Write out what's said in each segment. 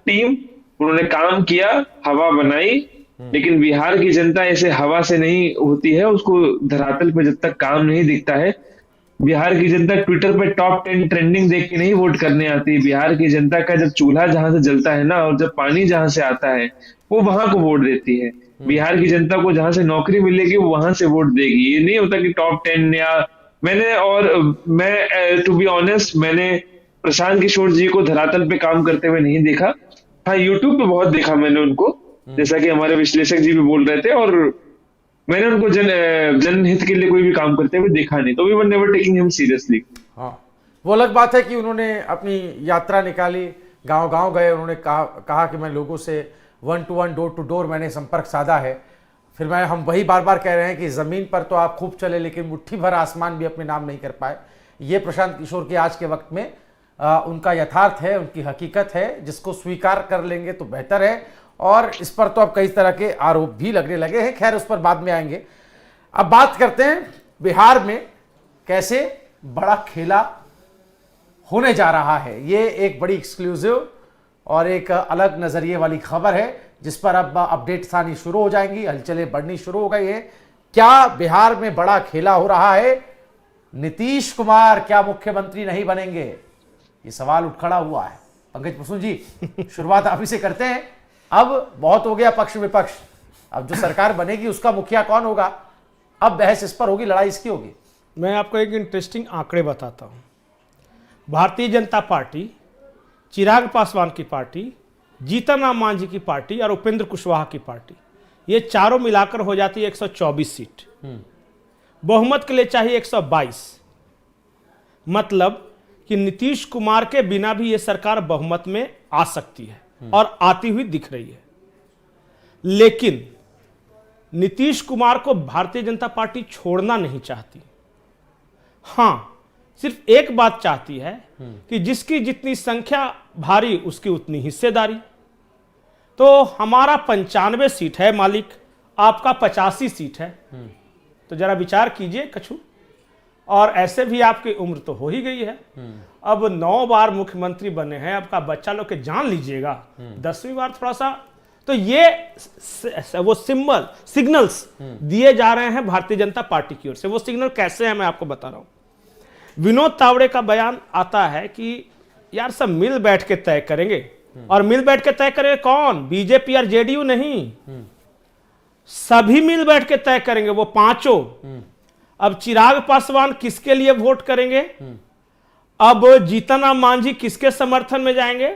Team, उन्होंने काम किया, हवा बनाई। लेकिन बिहार की जनता ऐसे हवा से नहीं होती है, उसको धरातल पे जब तक काम नहीं दिखता है। बिहार की जनता ट्विटर पे टॉप 10 ट्रेंडिंग देख के नहीं वोट करने आती है। बिहार की जनता का जब चूल्हा जहां से जलता है ना, और जब पानी जहां से आता है, वो वहां को वोट देती है। बिहार की जनता को जहां से नौकरी मिलेगी वो वहां से वोट देगी। ये नहीं होता कि टॉप 10 या मैंने और मैं टू बी ऑनेस्ट, मैंने प्रशांत किशोर जी को धरातल पे काम करते हुए नहीं देखा। हाँ, यूट्यूब पे बहुत देखा मैंने उनको, जैसा कि हमारे विश्लेषक जी भी बोल रहे थे। और मैंने उनको जनहित के लिए कोई भी काम करते हुए देखा नहीं, तो we were never taking him seriously. हाँ, वो अलग बात है कि उन्होंने अपनी यात्रा निकाली, गांव गांव गए, उन्होंने कहा कि मैं लोगों से 1-to-1 डोर टू डोर मैंने संपर्क साधा है। फिर हम वही बार बार कह रहे हैं कि ज़मीन पर तो आप खूब चले, लेकिन मुट्ठी भर आसमान भी अपने नाम नहीं कर पाए। ये प्रशांत किशोर के आज के वक्त में उनका यथार्थ है, उनकी हकीकत है, जिसको स्वीकार कर लेंगे तो बेहतर है। और इस पर तो अब कई तरह के आरोप भी लगने लगे हैं, खैर उस पर बाद में आएंगे। अब बात करते हैं बिहार में कैसे बड़ा खेला होने जा रहा है। ये एक बड़ी एक्सक्लूसिव और एक अलग नजरिए वाली खबर है, जिस पर अब अपडेट्स आनी शुरू हो जाएंगी, हलचलें बढ़नी शुरू हो गई है। क्या बिहार में बड़ा खेला हो रहा है? नीतीश कुमार क्या मुख्यमंत्री नहीं बनेंगे? ये सवाल उठ खड़ा हुआ है। पंकज प्रसून जी, शुरुआत आप ही से करते हैं। अब बहुत हो गया पक्ष विपक्ष, अब जो सरकार बनेगी उसका मुखिया कौन होगा, अब बहस इस पर होगी, लड़ाई इसकी होगी। मैं आपको एक इंटरेस्टिंग आंकड़े बताता हूं। भारतीय जनता पार्टी, चिराग पासवान की पार्टी, जीतन राम मांझी की पार्टी और उपेंद्र कुशवाहा की पार्टी, ये चारों मिलाकर हो जाती है 124 सीट। बहुमत के लिए चाहिए 122। मतलब कि नीतीश कुमार के बिना भी ये सरकार बहुमत में आ सकती है और आती हुई दिख रही है। लेकिन नीतीश कुमार को भारतीय जनता पार्टी छोड़ना नहीं चाहती। हां, सिर्फ एक बात चाहती है कि जिसकी जितनी संख्या भारी उसकी उतनी हिस्सेदारी। तो हमारा 95 सीट है मालिक, आपका 85 सीट है। तो जरा विचार कीजिए कछु। और ऐसे भी आपकी उम्र तो हो ही गई है, अब 9 बार मुख्यमंत्री बने हैं, आपका बच्चा लोग के जान लीजिएगा 10वीं बार थोड़ा सा। तो ये वो सिग्नल्स दिए जा रहे हैं भारतीय जनता पार्टी की ओर से। वो सिग्नल कैसे हैं मैं आपको बता रहा हूं। विनोद तावड़े का बयान आता है कि यार सब मिल बैठ के तय करेंगे। और मिल बैठ के तय करेंगे कौन? बीजेपी और जेडीयू नहीं, सभी मिल बैठ के तय करेंगे, वो पांचों। अब चिराग पासवान किसके लिए वोट करेंगे, अब जीतन राम मांझी किसके समर्थन में जाएंगे,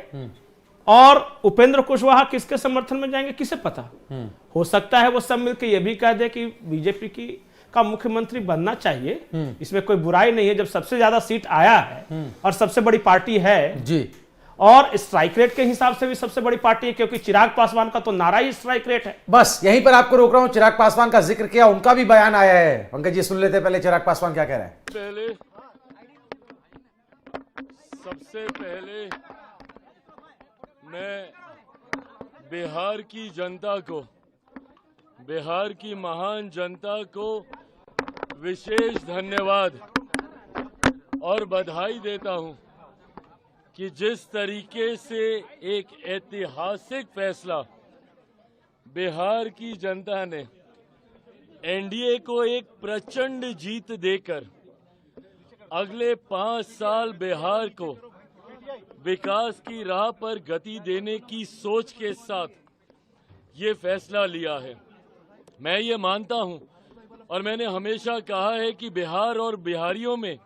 और उपेंद्र कुशवाहा किसके समर्थन में जाएंगे, किसे पता। हो सकता है वो सब मिलकर ये भी कह दे कि बीजेपी का मुख्यमंत्री बनना चाहिए, इसमें कोई बुराई नहीं है जब सबसे ज्यादा सीट आया है और सबसे बड़ी पार्टी है जी, और स्ट्राइक रेट के हिसाब से भी सबसे बड़ी पार्टी है, क्योंकि चिराग पासवान का तो नारा ही स्ट्राइक रेट है। बस यहीं पर आपको रोक रहा हूं। चिराग पासवान का जिक्र किया, उनका भी बयान आया है। पंकज जी सुन लेते पहले चिराग पासवान क्या कह रहे हैं। सबसे पहले मैं बिहार की जनता को, बिहार की महान जनता को विशेष धन्यवाद और बधाई देता हूं कि जिस तरीके से एक ऐतिहासिक फैसला बिहार की जनता ने एनडीए को एक प्रचंड जीत देकर अगले 5 साल बिहार को विकास की राह पर गति देने की सोच के साथ ये फैसला लिया है। मैं ये मानता हूं और मैंने हमेशा कहा है कि बिहार और बिहारियों में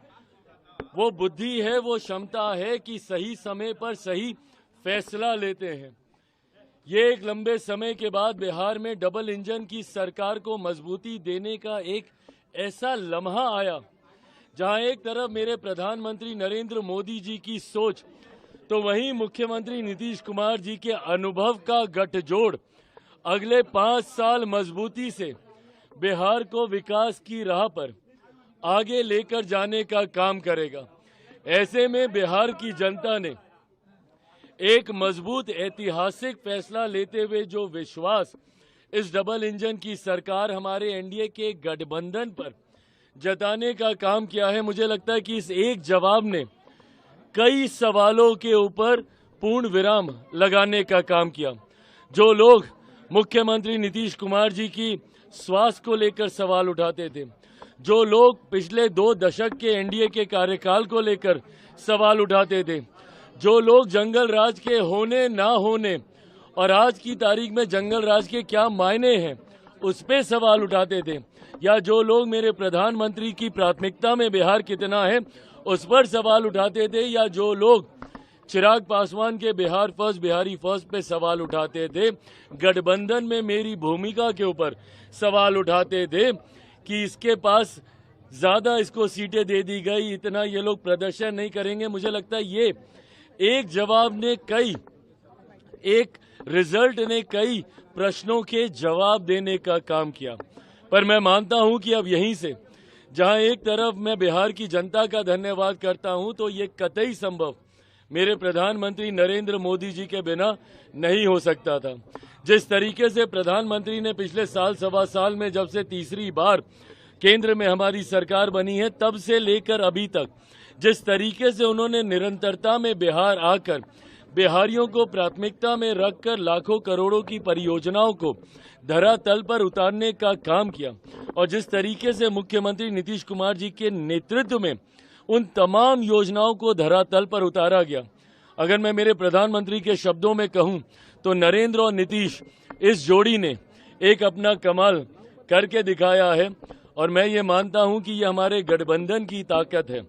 वो बुद्धि है, वो क्षमता है कि सही समय पर सही फैसला लेते हैं। ये एक लंबे समय के बाद बिहार में डबल इंजन की सरकार को मजबूती देने का एक ऐसा लम्हा आया जहां एक तरफ मेरे प्रधानमंत्री नरेंद्र मोदी जी की सोच, तो वहीं मुख्यमंत्री नीतीश कुमार जी के अनुभव का गठजोड़ अगले 5 साल मजबूती से बिहार को विकास की राह पर आगे लेकर जाने का काम करेगा। ऐसे में बिहार की जनता ने एक मजबूत ऐतिहासिक फैसला लेते हुए जो विश्वास इस डबल इंजन की सरकार हमारे एनडीए के गठबंधन पर जताने का काम किया है, मुझे लगता है कि इस एक जवाब ने कई सवालों के ऊपर पूर्ण विराम लगाने का काम किया। जो लोग मुख्यमंत्री नीतीश कुमार जी की स्वास्थ्य को लेकर सवाल उठाते थे, जो लोग पिछले 2 दशक के एनडीए के कार्यकाल को लेकर सवाल उठाते थे, जो लोग जंगल राज के होने ना होने और आज की तारीख में जंगल राज के क्या मायने हैं उस पे सवाल उठाते थे, या जो लोग मेरे प्रधानमंत्री की प्राथमिकता में बिहार कितना है उस पर सवाल उठाते थे, या जो लोग चिराग पासवान के बिहार फर्स्ट बिहारी फर्स्ट पे सवाल उठाते थे, गठबंधन में मेरी भूमिका के ऊपर सवाल उठाते थे कि इसके पास ज्यादा इसको सीटें दे दी गई, इतना ये लोग प्रदर्शन नहीं करेंगे। मुझे लगता है ये एक जवाब ने एक रिजल्ट ने कई प्रश्नों के जवाब देने का काम किया। पर मैं मानता हूं कि अब यहीं से जहां एक तरफ मैं बिहार की जनता का धन्यवाद करता हूं, तो ये कतई संभव मेरे प्रधानमंत्री नरेंद्र मोदी जी के बिना नहीं हो सकता था। जिस तरीके से प्रधानमंत्री ने पिछले साल सवा साल में जब से तीसरी बार केंद्र में हमारी सरकार बनी है तब से लेकर अभी तक जिस तरीके से उन्होंने निरंतरता में बिहार आकर बिहारियों को प्राथमिकता में रखकर लाखों करोड़ों की परियोजनाओं को धरातल पर उतारने का काम किया, और जिस तरीके से मुख्यमंत्री नीतीश कुमार जी के नेतृत्व में उन तमाम योजनाओं को धरातल पर उतारा गया। अगर मैं मेरे प्रधानमंत्री के शब्दों में कहूं तो नरेंद्र और नीतीश इस जोड़ी ने एक अपना कमाल करके दिखाया है, और मैं ये मानता हूं कि ये हमारे गठबंधन की ताकत है।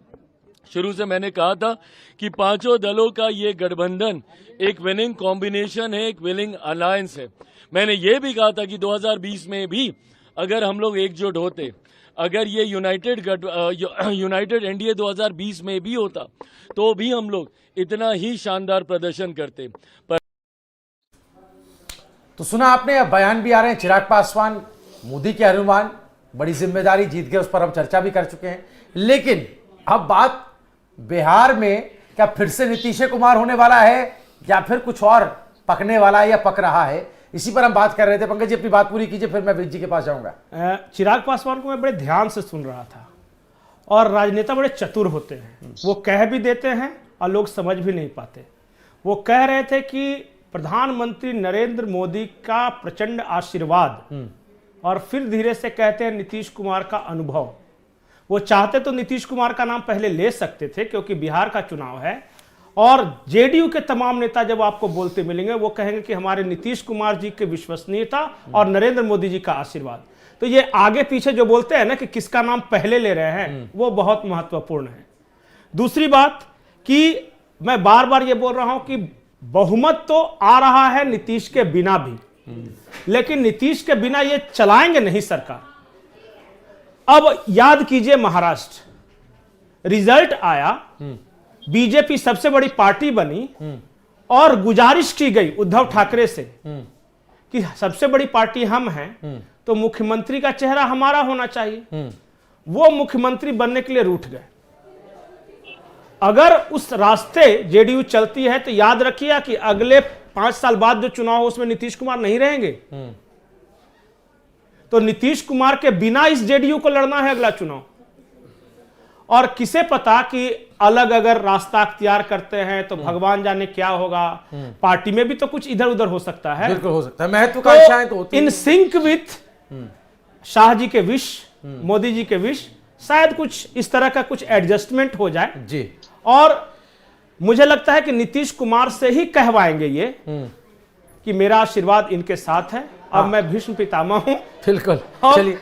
शुरू से मैंने कहा था कि पांचों दलों का ये गठबंधन एक विनिंग कॉम्बिनेशन है, एक विनिंग अलायंस है। मैंने ये भी कहा था कि 2020 में भी अगर हम लोग एकजुट होते, अगर ये यूनाइटेड एनडीए 2020 में भी होता तो भी हम लोग इतना ही शानदार प्रदर्शन करते। पर तो सुना आपने, अब बयान भी आ रहे हैं चिराग पासवान, मोदी के अनुमान, बड़ी जिम्मेदारी जीत गए, उस पर हम चर्चा भी कर चुके हैं। लेकिन अब बात बिहार में क्या फिर से नीतीश कुमार होने वाला है या फिर कुछ और पकने वाला है या पक रहा है, इसी पर हम बात कर रहे थे। पंकज जी अपनी बात पूरी कीजिए, फिर मैं विज जी के पास जाऊंगा। चिराग पासवान को मैं बड़े ध्यान से सुन रहा था, और राजनेता बड़े चतुर होते हैं, वो कह भी देते हैं और लोग समझ भी नहीं पाते। वो कह रहे थे कि प्रधानमंत्री नरेंद्र मोदी का प्रचंड आशीर्वाद, और फिर धीरे से कहते हैं नीतीश कुमार का अनुभव। वो चाहते तो नीतीश कुमार का नाम पहले ले सकते थे क्योंकि बिहार का चुनाव है, और जेडीयू के तमाम नेता जब आपको बोलते मिलेंगे वो कहेंगे कि हमारे नीतीश कुमार जी की विश्वसनीयता और नरेंद्र मोदी जी का आशीर्वाद। तो ये आगे पीछे जो बोलते हैं ना कि किसका नाम पहले ले रहे हैं, वो बहुत महत्वपूर्ण है। दूसरी बात कि मैं बार बार ये बोल रहा हूं कि बहुमत तो आ रहा है नीतीश के बिना भी, लेकिन नीतीश के बिना ये चलाएंगे नहीं सरकार। अब याद कीजिए महाराष्ट्र रिजल्ट आया, बीजेपी सबसे बड़ी पार्टी बनी, और गुजारिश की गई उद्धव ठाकरे से कि सबसे बड़ी पार्टी हम हैं तो मुख्यमंत्री का चेहरा हमारा होना चाहिए। वो मुख्यमंत्री बनने के लिए रूठ गए। अगर उस रास्ते जेडीयू चलती है तो याद रखिए कि अगले 5 साल बाद जो चुनाव हो उसमें नीतीश कुमार नहीं रहेंगे। तो नीतीश कुमार के बिना इस जेडीयू को लड़ना है अगला चुनाव। और किसे पता कि अलग अगर रास्ता अख्तियार करते हैं तो भगवान जाने क्या होगा, पार्टी में भी तो कुछ इधर उधर हो सकता है। बिल्कुल हो सकता है, महत्वाकांक्षाएं तो होती हैं। In sync with Shah ji के विश, मोदी जी के विश, शायद कुछ इस तरह का कुछ एडजस्टमेंट हो जाए जी। और मुझे लगता है कि नीतीश कुमार से ही कहवाएंगे ये कि मेरा आशीर्वाद इनके साथ है, अब मैं भीष्म पितामह हूं। बिल्कुल, चलिए।